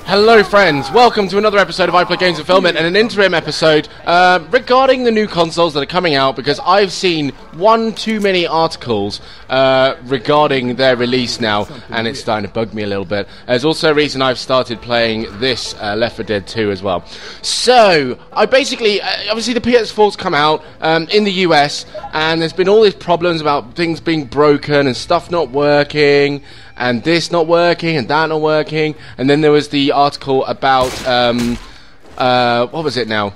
Hello friends, welcome to another episode of I Play Games and Filament and an interim episode regarding the new consoles that are coming out, because I've seen one too many articles regarding their release now, and it's starting to bug me a little bit. There's also a reason I've started playing this Left 4 Dead 2 as well. So, I basically, obviously the PS4's come out in the US, and there's been all these problems about things being broken and stuff not working, and this not working, and that not working, and then there was the article about, what was it now?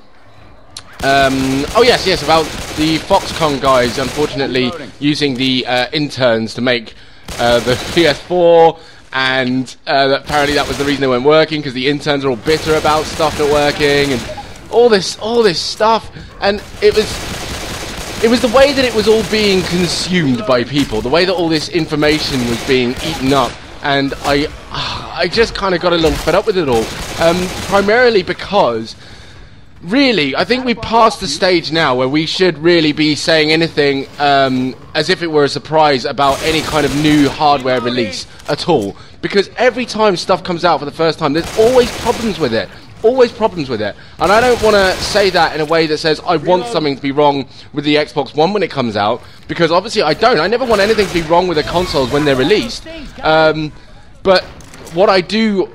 Oh yes, about the Foxconn guys, unfortunately, using the interns to make the PS4, and apparently that was the reason they weren't working, because the interns are all bitter about stuff not working, and all this stuff, and it was the way that it was all being consumed by people, the way that all this information was being eaten up, and I just kind of got a little fed up with it all, primarily because, really, I think we've passed the stage now where we should really be saying anything as if it were a surprise about any kind of new hardware release at all, because every time stuff comes out for the first time, there's always problems with it. Always problems with it, and I don't want to say that in a way that says I want something to be wrong with the Xbox One when it comes out, because obviously I don't. I never want anything to be wrong with the consoles when they're released. But what I do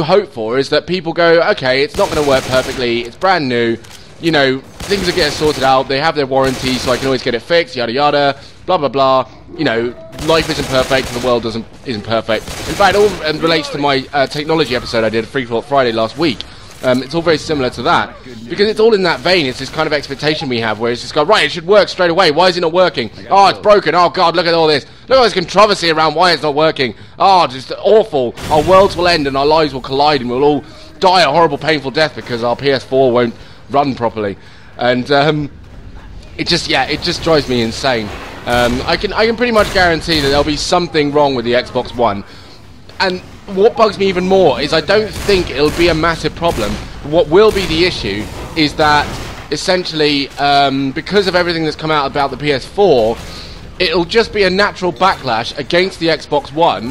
hope for is that people go, okay, it's not going to work perfectly. It's brand new. You know, things are getting sorted out. They have their warranty, so I can always get it fixed. Yada yada. Blah blah blah. You know, life isn't perfect. The world isn't perfect. In fact, it all relates to my technology episode I did Free Thought Friday last week. It's all very similar to that, because it's all in that vein. It's this kind of expectation we have, where it's just go, right, it should work straight away. Why is it not working? Oh, it's broken. Oh, God, look at all this. Look at all this controversy around why it's not working. Oh, just awful. Our worlds will end and our lives will collide and we'll all die a horrible, painful death because our PS4 won't run properly. And it just drives me insane. I can pretty much guarantee that there'll be something wrong with the Xbox One. And what bugs me even more is I don't think it'll be a massive problem. What will be the issue is that essentially, because of everything that's come out about the PS4, it'll just be a natural backlash against the Xbox One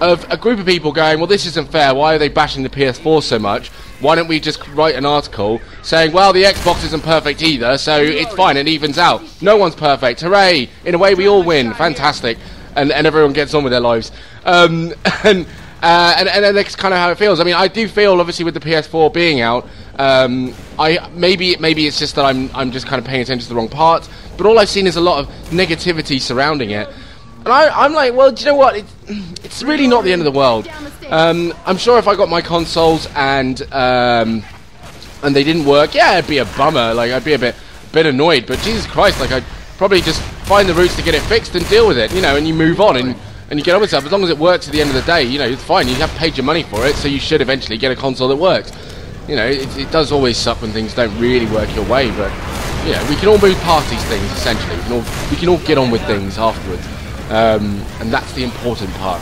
of a group of people going, well, this isn't fair, why are they bashing the PS4 so much? Why don't we just write an article saying, well, the Xbox isn't perfect either, so it's fine, it evens out. No one's perfect, hooray, in a way we all win, fantastic. And everyone gets on with their lives. And that's kind of how it feels. I mean, I do feel, obviously, with the PS4 being out, maybe it's just that I'm just kind of paying attention to the wrong parts, but all I've seen is a lot of negativity surrounding it. And I'm like, well, do you know what? It's really not the end of the world. I'm sure if I got my consoles and they didn't work, yeah, it'd be a bummer. Like, I'd be a bit annoyed. But Jesus Christ, like, I'd probably just find the routes to get it fixed and deal with it, you know, and you move on and you get on with stuff. As long as it works at the end of the day, you know, it's fine. You have paid your money for it, so you should eventually get a console that works. You know, it does always suck when things don't really work your way, but, you know, we can all move past these things, essentially. We can all get on with things afterwards. And that's the important part.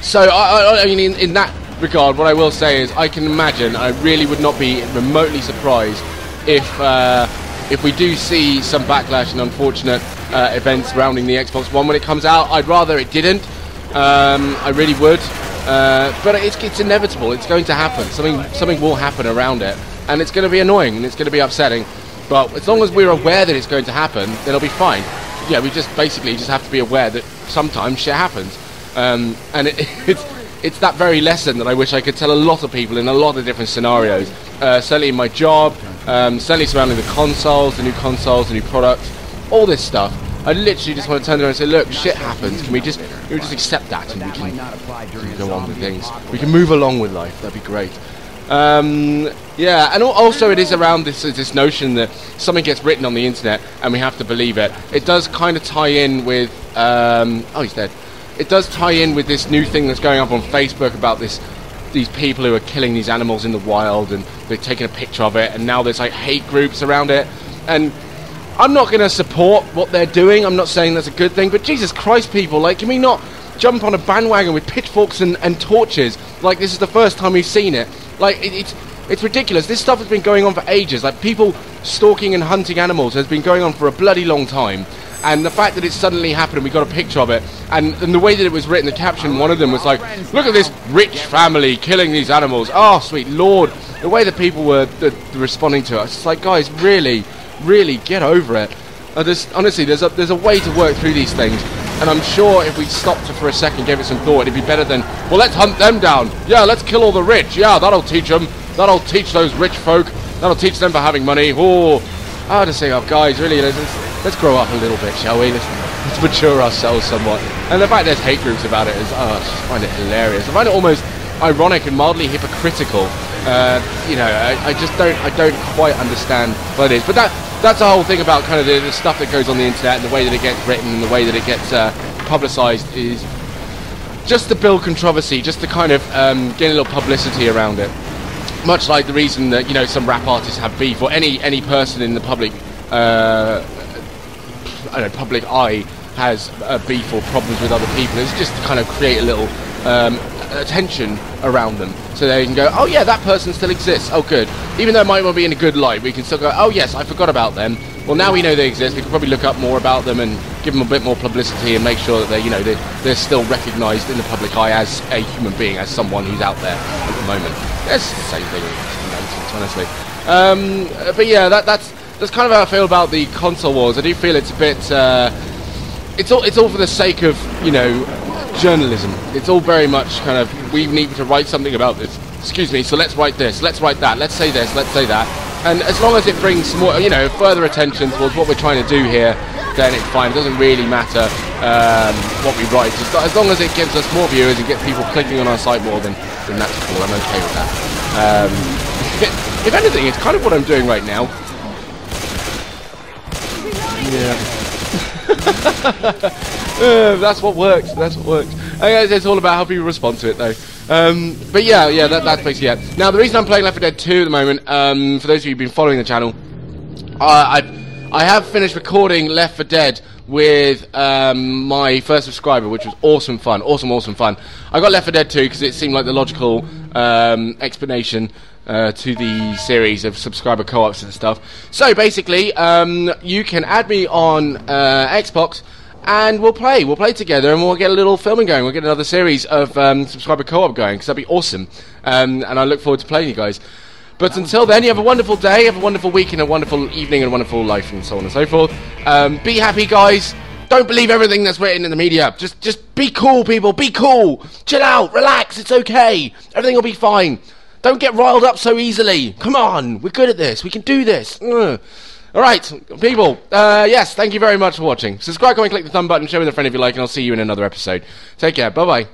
So, I mean, in that regard, what I will say is I can imagine, I really would not be remotely surprised if we do see some backlash and unfortunate events surrounding the Xbox One when it comes out. I'd rather it didn't. I really would. But it's inevitable. It's going to happen. Something will happen around it, and it's going to be annoying and it's going to be upsetting. But as long as we're aware that it's going to happen, then it'll be fine. Yeah, we just basically have to be aware that sometimes shit happens, and it's that very lesson that I wish I could tell a lot of people in a lot of different scenarios. Certainly in my job, certainly surrounding the consoles, the new products, all this stuff. I literally just want to turn around and say, look, shit happens. Can we just accept that and we can go on with things. We can move along with life. That'd be great. Yeah, and also it is around this notion that something gets written on the internet and we have to believe it. It does kind of tie in with oh, he's dead. It does tie in with this new thing that's going up on Facebook about these people who are killing these animals in the wild, and they're taking a picture of it, and now there's like hate groups around it. And I'm not going to support what they're doing. I'm not saying that's a good thing, but Jesus Christ, people, like, can we not jump on a bandwagon with pitchforks and torches like this is the first time we've seen it? Like, it's ridiculous. This stuff has been going on for ages. Like, people stalking and hunting animals has been going on for a bloody long time. And the fact that it suddenly happened, and we got a picture of it, and the way that it was written, the caption, one of them was like, look at this rich family killing these animals. Oh, sweet Lord. The way that people were responding to it, it's like, guys, really, really get over it. Honestly, there's a way to work through these things, and I'm sure if we stopped for a second, gave it some thought, it'd be better than, well, let's hunt them down. Yeah, let's kill all the rich. Yeah, that'll teach them. That'll teach those rich folk. That'll teach them for having money. Oh, I just say, oh, guys, really, let's grow up a little bit, shall we? Let's mature ourselves somewhat. And the fact there's hate groups about it is, I just find it hilarious. I find it almost ironic and mildly hypocritical. You know, I don't quite understand what it is. But that's the whole thing about kind of the stuff that goes on the internet and the way that it gets written and the way that it gets publicised is just to build controversy, just to kind of get a little publicity around it. Much like the reason that, you know, some rap artists have beef, or any person in the public, I don't know, public eye has beef or problems with other people. It's just to kind of create a little attention around them, so they can go, oh yeah, that person still exists. Oh good. Even though it might not be in a good light, we can still go, oh yes, I forgot about them. Well, now we know they exist. We can probably look up more about them and give them a bit more publicity and make sure that they, you know, they're still recognised in the public eye as a human being, as someone who's out there at the moment. It's the same thing, honestly. But yeah, that's kind of how I feel about the console wars. I do feel it's a bit, it's all for the sake of, you know, journalism. It's all very much kind of, we need to write something about this. Excuse me, so let's write this, let's write that, let's say this, let's say that. And as long as it brings more, you know, further attention towards what we're trying to do here, then it's fine. It doesn't really matter what we write. Just as long as it gives us more viewers and gets people clicking on our site more, then that's cool. I'm okay with that. If anything, it's kind of what I'm doing right now. Yeah. That's what works. That's what works. It's all about how people respond to it, though. But yeah, that's basically it. Now, the reason I'm playing Left 4 Dead 2 at the moment, for those of you who've been following the channel, I have finished recording Left 4 Dead with my first subscriber, which was awesome fun. Awesome fun. I got Left 4 Dead 2 because it seemed like the logical explanation to the series of subscriber co-ops and stuff. So basically, you can add me on Xbox, and we'll play together, and we'll get a little filming going. We'll get another series of subscriber co-op going, because that'd be awesome. And I look forward to playing you guys. But until then, you have a wonderful day, have a wonderful week, and a wonderful evening, and a wonderful life, and so on and so forth. Be happy, guys. Don't believe everything that's written in the media. Just be cool, people. Be cool. Chill out. Relax. It's okay. Everything will be fine. Don't get riled up so easily. Come on. We're good at this. We can do this. Alright, people, yes, thank you very much for watching. Subscribe, comment, click the thumb button, share with a friend if you like, and I'll see you in another episode. Take care, bye-bye.